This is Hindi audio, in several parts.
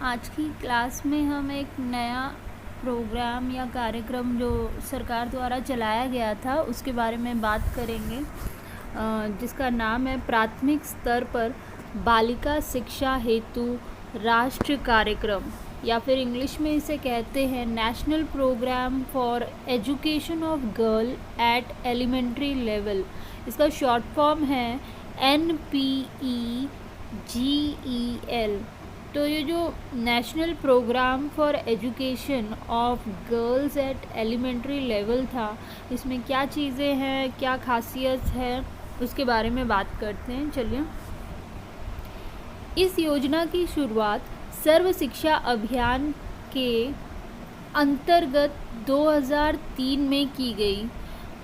आज की क्लास में हम एक नया प्रोग्राम या कार्यक्रम जो सरकार द्वारा चलाया गया था उसके बारे में बात करेंगे, जिसका नाम है प्राथमिक स्तर पर बालिका शिक्षा हेतु राष्ट्रीय कार्यक्रम, या फिर इंग्लिश में इसे कहते हैं national programme for education of girl at elementary level. इसका शॉर्ट फॉर्म है NPEGEL। तो ये जो national programme for education of girls at elementary level था, इसमें क्या चीज़ें हैं, क्या खासियत है, उसके बारे में बात करते हैं। चलिए, इस योजना की शुरुआत सर्व शिक्षा अभियान के अंतर्गत 2003 में की गई।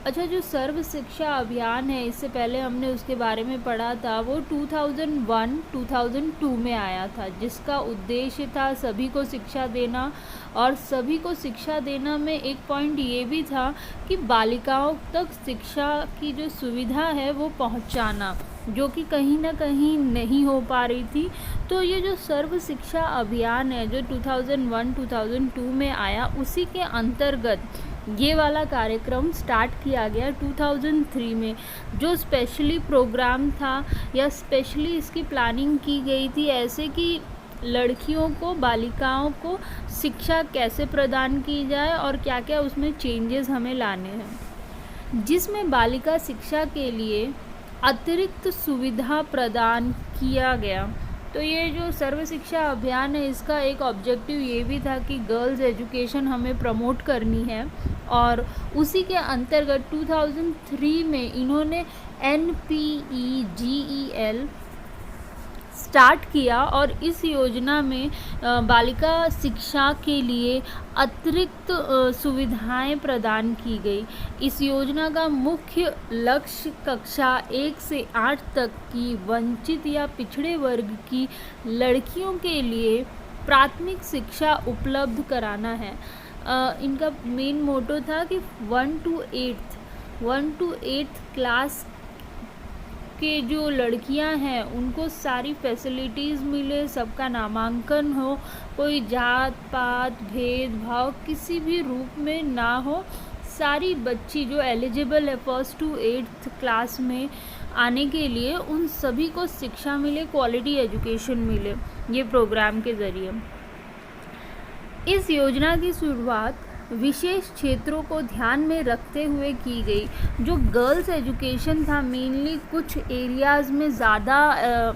अच्छा, जो सर्व शिक्षा अभियान है, इससे पहले हमने उसके बारे में पढ़ा था, वो 2001-2002 में आया था, जिसका उद्देश्य था सभी को शिक्षा देना। और सभी को शिक्षा देना में एक पॉइंट ये भी था कि बालिकाओं तक शिक्षा की जो सुविधा है वो पहुंचाना, जो कि कहीं ना कहीं नहीं हो पा रही थी। तो ये जो सर्व शिक्षा अभियान है जो 2001-2002 में आया, उसी के अंतर्गत ये वाला कार्यक्रम स्टार्ट किया गया 2003 में। जो स्पेशली प्रोग्राम था या स्पेशली इसकी प्लानिंग की गई थी ऐसे कि लड़कियों को, बालिकाओं को शिक्षा कैसे प्रदान की जाए और क्या क्या उसमें चेंजेस हमें लाने हैं, जिसमें बालिका शिक्षा के लिए अतिरिक्त सुविधा प्रदान किया गया। तो ये जो सर्व शिक्षा अभियान है, इसका एक ऑब्जेक्टिव ये भी था कि गर्ल्स एजुकेशन हमें प्रमोट करनी है, और उसी के अंतर्गत 2003 में इन्होंने NPEGEL स्टार्ट किया। और इस योजना में बालिका शिक्षा के लिए अतिरिक्त सुविधाएं प्रदान की गई। इस योजना का मुख्य लक्ष्य कक्षा 1 से 8 तक की वंचित या पिछड़े वर्ग की लड़कियों के लिए प्राथमिक शिक्षा उपलब्ध कराना है। इनका मेन मोटो था कि 1 to 8th क्लास के जो लड़कियां हैं उनको सारी फैसिलिटीज़ मिले, सबका नामांकन हो, कोई जात पात भेदभाव किसी भी रूप में ना हो। सारी बच्ची जो एलिजिबल है 1st to 8th क्लास में आने के लिए, उन सभी को शिक्षा मिले, क्वालिटी एजुकेशन मिले, ये प्रोग्राम के ज़रिए। इस योजना की शुरुआत विशेष क्षेत्रों को ध्यान में रखते हुए की गई। जो गर्ल्स एजुकेशन था, मेनली कुछ एरियाज़ में ज़्यादा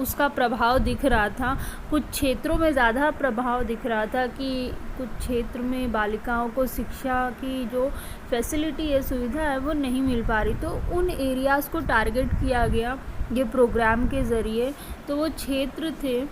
उसका प्रभाव दिख रहा था, कुछ क्षेत्रों में ज़्यादा प्रभाव दिख रहा था कि कुछ क्षेत्र में बालिकाओं को शिक्षा की जो फैसिलिटी है, सुविधा है, वो नहीं मिल पा रही। तो उन एरियाज़ को टारगेट किया गया ये प्रोग्राम के ज़रिए। तो वो क्षेत्र थे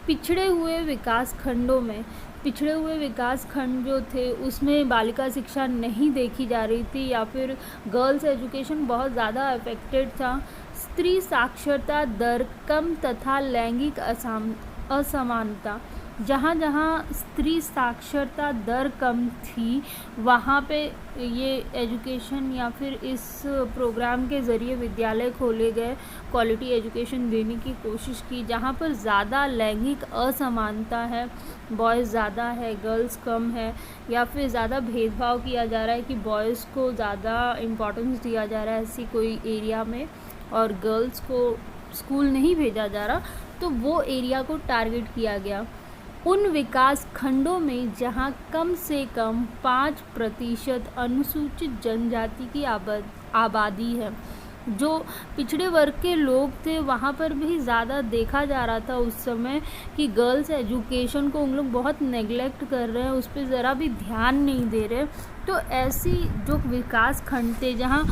पिछड़े हुए विकास खंडों में। पिछड़े हुए विकास खंड जो थे उसमें बालिका शिक्षा नहीं देखी जा रही थी, या फिर गर्ल्स एजुकेशन बहुत ज़्यादा अफेक्टेड था। स्त्री साक्षरता दर कम तथा लैंगिक असमानता, जहाँ जहाँ स्त्री साक्षरता दर कम थी वहाँ पे ये एजुकेशन या फिर इस प्रोग्राम के ज़रिए विद्यालय खोले गए, क्वालिटी एजुकेशन देने की कोशिश की। जहाँ पर ज़्यादा लैंगिक असमानता है, बॉयज़ ज़्यादा है, गर्ल्स कम है, या फिर ज़्यादा भेदभाव किया जा रहा है कि बॉयज़ को ज़्यादा इम्पोर्टेंस दिया जा रहा है ऐसी कोई एरिया में, और गर्ल्स को स्कूल नहीं भेजा जा रहा, तो वो एरिया को टारगेट किया गया। उन विकास खंडों में जहां कम से कम 5% अनुसूचित जनजाति की आबादी है, जो पिछड़े वर्ग के लोग थे, वहाँ पर भी ज़्यादा देखा जा रहा था उस समय कि गर्ल्स एजुकेशन को उन लोग बहुत नेग्लेक्ट कर रहे हैं, उस पर ज़रा भी ध्यान नहीं दे रहे। तो ऐसी जो विकास खंड थे जहाँ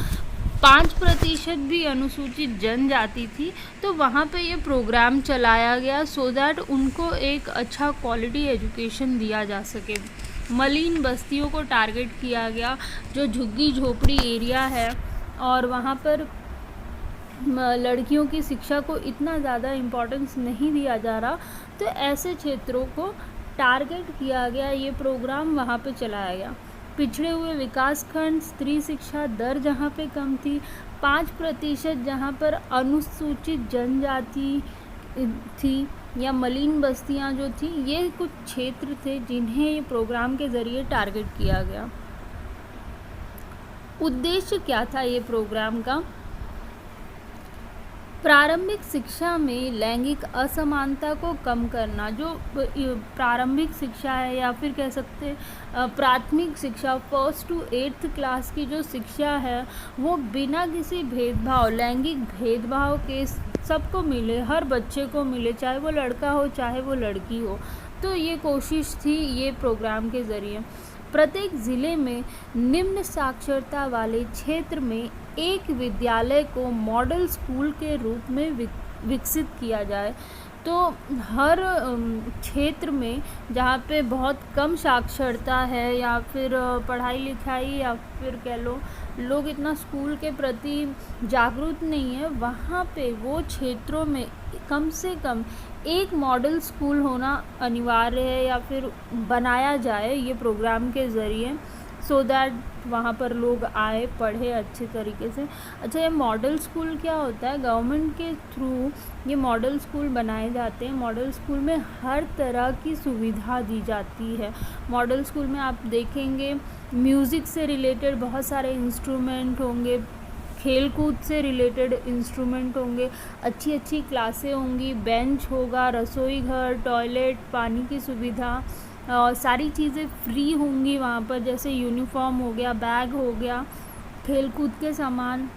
5% भी अनुसूचित जनजाति थी, तो वहाँ पे ये प्रोग्राम चलाया गया सो दैट उनको एक अच्छा क्वालिटी एजुकेशन दिया जा सके। मलिन बस्तियों को टारगेट किया गया, जो झुग्गी झोपड़ी एरिया है और वहाँ पर लड़कियों की शिक्षा को इतना ज़्यादा इम्पोर्टेंस नहीं दिया जा रहा, तो ऐसे क्षेत्रों को टारगेट किया गया, ये प्रोग्राम वहाँ पे चलाया गया। पिछड़े हुए विकास खंड, स्त्री शिक्षा दर जहाँ पे कम थी, 5% जहाँ पर अनुसूचित जनजाति थी या मलिन बस्तियां जो थी, ये कुछ क्षेत्र थे जिन्हें ये प्रोग्राम के ज़रिए टारगेट किया गया। उद्देश्य क्या था ये प्रोग्राम का? प्रारंभिक शिक्षा में लैंगिक असमानता को कम करना। जो प्रारंभिक शिक्षा है या फिर कह सकते हैं प्राथमिक शिक्षा, 1st to 8th क्लास की जो शिक्षा है वो बिना किसी भेदभाव, लैंगिक भेदभाव के सबको मिले, हर बच्चे को मिले, चाहे वो लड़का हो चाहे वो लड़की हो। तो ये कोशिश थी ये प्रोग्राम के ज़रिए। प्रत्येक ज़िले में निम्न साक्षरता वाले क्षेत्र में एक विद्यालय को मॉडल स्कूल के रूप में विकसित किया जाए। तो हर क्षेत्र में जहाँ पे बहुत कम साक्षरता है या फिर पढ़ाई लिखाई या फिर कह लो लोग इतना स्कूल के प्रति जागरूक नहीं है, वहाँ पे वो क्षेत्रों में कम से कम एक मॉडल स्कूल होना अनिवार्य है या फिर बनाया जाए ये प्रोग्राम के ज़रिए, सो दैट वहाँ पर लोग आए, पढ़े अच्छे तरीके से। अच्छा, ये मॉडल स्कूल क्या होता है? गवर्नमेंट के थ्रू ये मॉडल स्कूल बनाए जाते हैं। मॉडल स्कूल में हर तरह की सुविधा दी जाती है। मॉडल स्कूल में आप देखेंगे म्यूज़िक से रिलेटेड बहुत सारे इंस्ट्रूमेंट होंगे, खेल कूद से रिलेटेड इंस्ट्रूमेंट होंगे, अच्छी अच्छी क्लासें होंगी, बेंच होगा, रसोई घर, टॉयलेट, पानी की सुविधा, सारी चीज़ें फ्री होंगी वहाँ पर, जैसे यूनिफॉर्म हो गया, बैग हो गया, खेल कूद के सामान,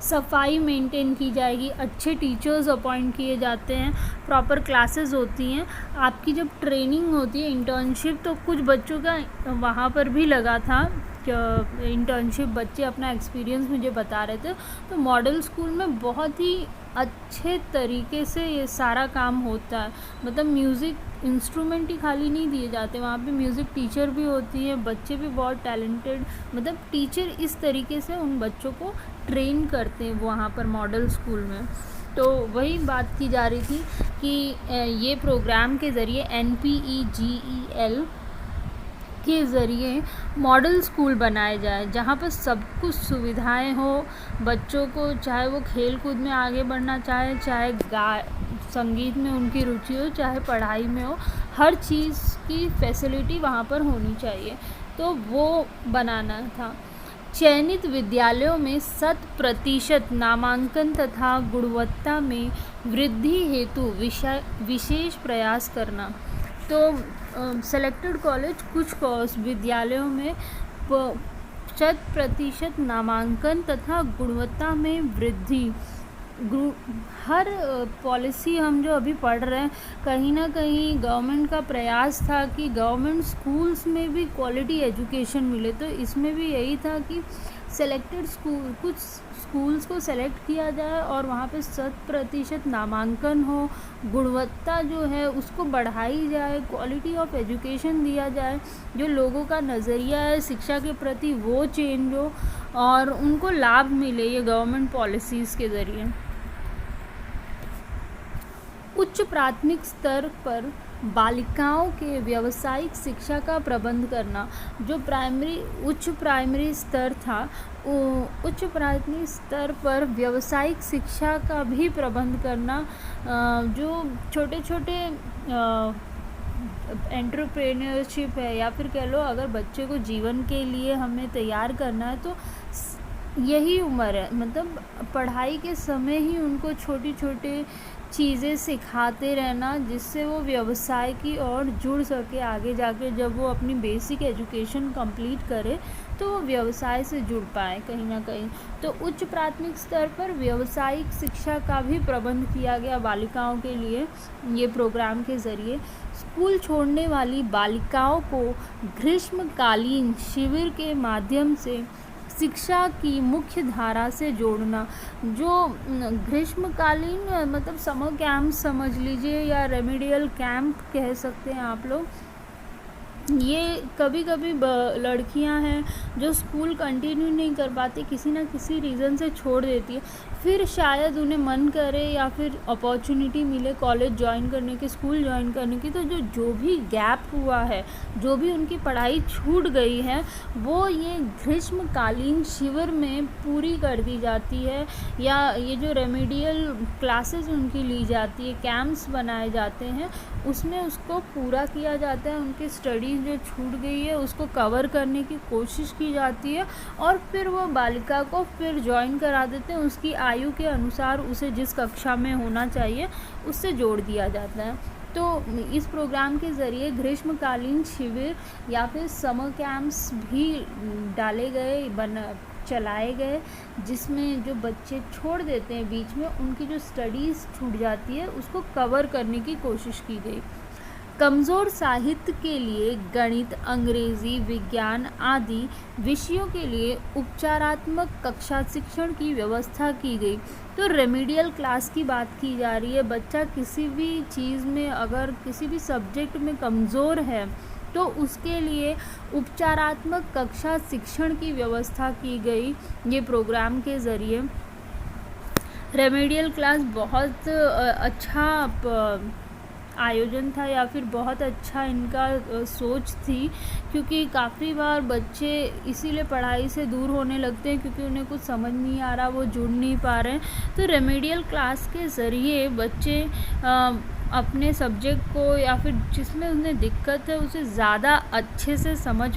सफाई मेंटेन की जाएगी, अच्छे टीचर्स अपॉइंट किए जाते हैं, प्रॉपर क्लासेस होती हैं। आपकी जब ट्रेनिंग होती है, इंटर्नशिप, तो कुछ बच्चों का वहाँ पर भी लगा था इंटर्नशिप, बच्चे अपना एक्सपीरियंस मुझे बता रहे थे। तो मॉडल स्कूल में बहुत ही अच्छे तरीके से ये सारा काम होता है। मतलब म्यूज़िक इंस्ट्रूमेंट ही खाली नहीं दिए जाते, वहाँ पे म्यूज़िक टीचर भी होती है, बच्चे भी बहुत टैलेंटेड, मतलब टीचर इस तरीके से उन बच्चों को ट्रेन करते हैं वहाँ पर मॉडल स्कूल में। तो वही बात की जा रही थी कि ये प्रोग्राम के ज़रिए NPEGEL के ज़रिए मॉडल स्कूल बनाए जाए जहाँ पर सब कुछ सुविधाएं हो बच्चों को, चाहे वो खेल कूद में आगे बढ़ना चाहे, चाहे संगीत में उनकी रुचि हो, चाहे पढ़ाई में हो, हर चीज़ की फैसिलिटी वहाँ पर होनी चाहिए। तो वो बनाना था। चयनित विद्यालयों में 100% नामांकन तथा गुणवत्ता में वृद्धि हेतु विशेष प्रयास करना। तो सेलेक्टेड कॉलेज कुछ विद्यालयों में 100% नामांकन तथा गुणवत्ता में वृद्धि, हर पॉलिसी हम जो अभी पढ़ रहे हैं, कहीं ना कहीं गवर्नमेंट का प्रयास था कि गवर्नमेंट स्कूल्स में भी क्वालिटी एजुकेशन मिले। तो इसमें भी यही था कि सेलेक्टेड स्कूल, कुछ स्कूल्स को सेलेक्ट किया जाए और वहाँ पे 100% नामांकन हो, गुणवत्ता जो है उसको बढ़ाई जाए, क्वालिटी ऑफ एजुकेशन दिया जाए, जो लोगों का नज़रिया है शिक्षा के प्रति वो चेंज हो और उनको लाभ मिले ये गवर्नमेंट पॉलिसीज़ के ज़रिए। उच्च प्राथमिक स्तर पर बालिकाओं के व्यावसायिक शिक्षा का प्रबंध करना। जो उच्च प्राइमरी स्तर था, उच्च प्राथमिक स्तर पर व्यावसायिक शिक्षा का भी प्रबंध करना। जो छोटे छोटे एंटरप्रेन्योरशिप है या फिर कह लो अगर बच्चे को जीवन के लिए हमें तैयार करना है तो यही उम्र है, मतलब पढ़ाई के समय ही उनको छोटी छोटी चीज़ें सिखाते रहना जिससे वो व्यवसाय की ओर जुड़ सके। आगे जाके जब वो अपनी बेसिक एजुकेशन कंप्लीट करे तो वो व्यवसाय से जुड़ पाए कहीं ना कहीं। तो उच्च प्राथमिक स्तर पर व्यावसायिक शिक्षा का भी प्रबंध किया गया बालिकाओं के लिए ये प्रोग्राम के ज़रिए। स्कूल छोड़ने वाली बालिकाओं को ग्रीष्मकालीन शिविर के माध्यम से शिक्षा की मुख्य धारा से जोड़ना। जो ग्रीष्मकालीन मतलब समर कैंप समझ लीजिए या रेमेडियल कैंप कह सकते हैं आप लोग, ये कभी कभी लड़कियां हैं जो स्कूल कंटिन्यू नहीं कर पाती, किसी ना किसी रीज़न से छोड़ देती है, फिर शायद उन्हें मन करे या फिर अपॉर्चुनिटी मिले कॉलेज ज्वाइन करने की, स्कूल ज्वाइन करने की, तो जो भी गैप हुआ है, जो भी उनकी पढ़ाई छूट गई है, वो ये ग्रीष्मकालीन शिविर में पूरी कर दी जाती है, या ये जो रेमेडियल क्लासेस उनकी ली जाती है, कैंप्स बनाए जाते हैं, उसमें उसको पूरा किया जाता है। उनकी स्टडीज़ जो छूट गई है उसको कवर करने की कोशिश की जाती है, और फिर वो बालिका को फिर ज्वाइन करा देते हैं। उसकी आयु के अनुसार उसे जिस कक्षा में होना चाहिए उससे जोड़ दिया जाता है। तो इस प्रोग्राम के ज़रिए ग्रीष्मकालीन शिविर या फिर समर कैंप्स भी डाले गए, चलाए गए, जिसमें जो बच्चे छोड़ देते हैं बीच में, उनकी जो स्टडीज़ छूट जाती है उसको कवर करने की कोशिश की गई। कमज़ोर साहित्य के लिए गणित, अंग्रेज़ी, विज्ञान आदि विषयों के लिए उपचारात्मक कक्षा शिक्षण की व्यवस्था की गई। तो रेमेडियल क्लास की बात की जा रही है। बच्चा किसी भी चीज़ में, अगर किसी भी सब्जेक्ट में कमज़ोर है, तो उसके लिए उपचारात्मक कक्षा शिक्षण की व्यवस्था की गई ये प्रोग्राम के ज़रिए। रेमेडियल क्लास बहुत अच्छा आयोजन था, या फिर बहुत अच्छा इनका सोच थी, क्योंकि काफ़ी बार बच्चे इसीलिए पढ़ाई से दूर होने लगते हैं क्योंकि उन्हें कुछ समझ नहीं आ रहा, वो जुड़ नहीं पा रहे हैं। तो रेमेडियल क्लास के ज़रिए बच्चे अपने सब्जेक्ट को, या फिर जिसमें उन्हें दिक्कत है, उसे ज़्यादा अच्छे से समझ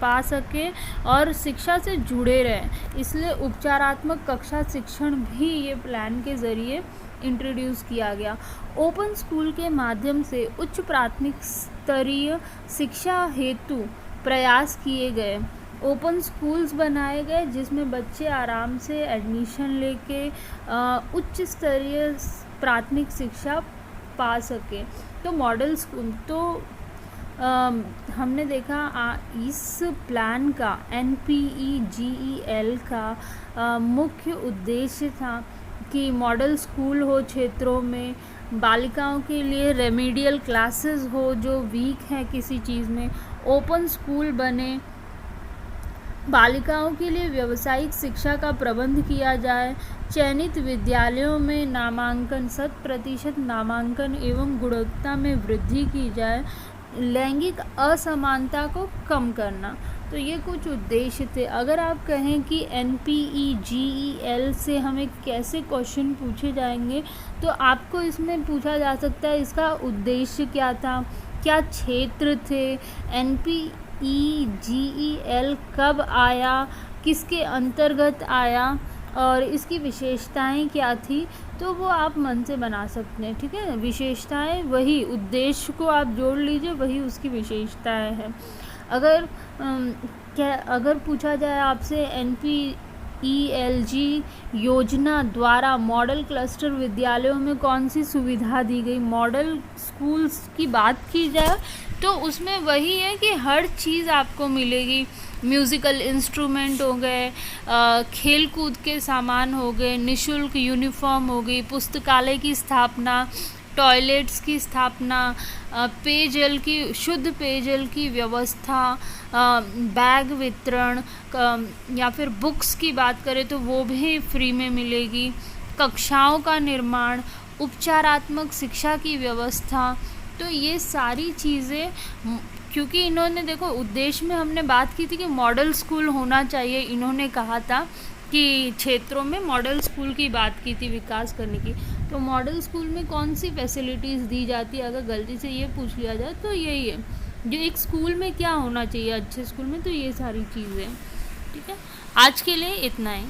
पा सके और शिक्षा से जुड़े रहें। इसलिए उपचारात्मक कक्षा शिक्षण भी ये प्लान के ज़रिए इंट्रोड्यूस किया गया। ओपन स्कूल के माध्यम से उच्च प्राथमिक स्तरीय शिक्षा हेतु प्रयास किए गए। ओपन स्कूल्स बनाए गए जिसमें बच्चे आराम से एडमिशन लेके उच्च स्तरीय प्राथमिक शिक्षा पा सके। तो मॉडल स्कूल, तो हमने देखा इस प्लान का NPEGEL का मुख्य उद्देश्य था कि मॉडल स्कूल हो क्षेत्रों में, बालिकाओं के लिए रेमेडियल क्लासेस हो जो वीक हैं किसी चीज़ में, ओपन स्कूल बने, बालिकाओं के लिए व्यावसायिक शिक्षा का प्रबंध किया जाए, चयनित विद्यालयों में नामांकन 100% नामांकन एवं गुणवत्ता में वृद्धि की जाए, लैंगिक असमानता को कम करना। तो ये कुछ उद्देश्य थे। अगर आप कहें कि NPEGEL से हमें कैसे क्वेश्चन पूछे जाएंगे, तो आपको इसमें पूछा जा सकता है इसका उद्देश्य क्या था, क्या क्षेत्र थे, NPEGEL कब आया, किसके अंतर्गत आया और इसकी विशेषताएं क्या थी, तो वो आप मन से बना सकते हैं। ठीक है, विशेषताएं वही, उद्देश्य को आप जोड़ लीजिए, वही उसकी विशेषताएं हैं। अगर पूछा जाए आपसे NPELG योजना द्वारा मॉडल क्लस्टर विद्यालयों में कौन सी सुविधा दी गई, मॉडल स्कूल्स की बात की जाए तो उसमें वही है कि हर चीज़ आपको मिलेगी। म्यूज़िकल इंस्ट्रूमेंट हो गए, खेल कूद के सामान हो गए, निःशुल्क यूनिफॉर्म हो गई, पुस्तकालय की स्थापना, टॉयलेट्स की स्थापना, शुद्ध पेयजल की व्यवस्था, बैग वितरण, या फिर बुक्स की बात करें तो वो भी फ्री में मिलेगी, कक्षाओं का निर्माण, उपचारात्मक शिक्षा की व्यवस्था। तो ये सारी चीज़ें, क्योंकि इन्होंने देखो उद्देश्य में हमने बात की थी कि मॉडल स्कूल होना चाहिए, इन्होंने कहा था कि क्षेत्रों में मॉडल स्कूल की बात की थी विकास करने की। तो मॉडल स्कूल में कौन सी फैसिलिटीज़ दी जाती है, अगर गलती से ये पूछ लिया जाए तो यही है, जो एक स्कूल में क्या होना चाहिए अच्छे स्कूल में, तो ये सारी चीज़ें। ठीक है, आज के लिए इतना ही।